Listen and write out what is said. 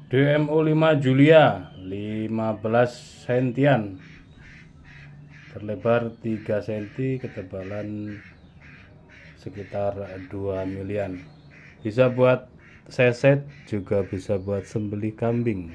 DMO5 Julia 15 sentian, berlebar 3 cm, ketebalan sekitar 2 milian. Bisa buat seset, juga bisa buat sembelih kambing.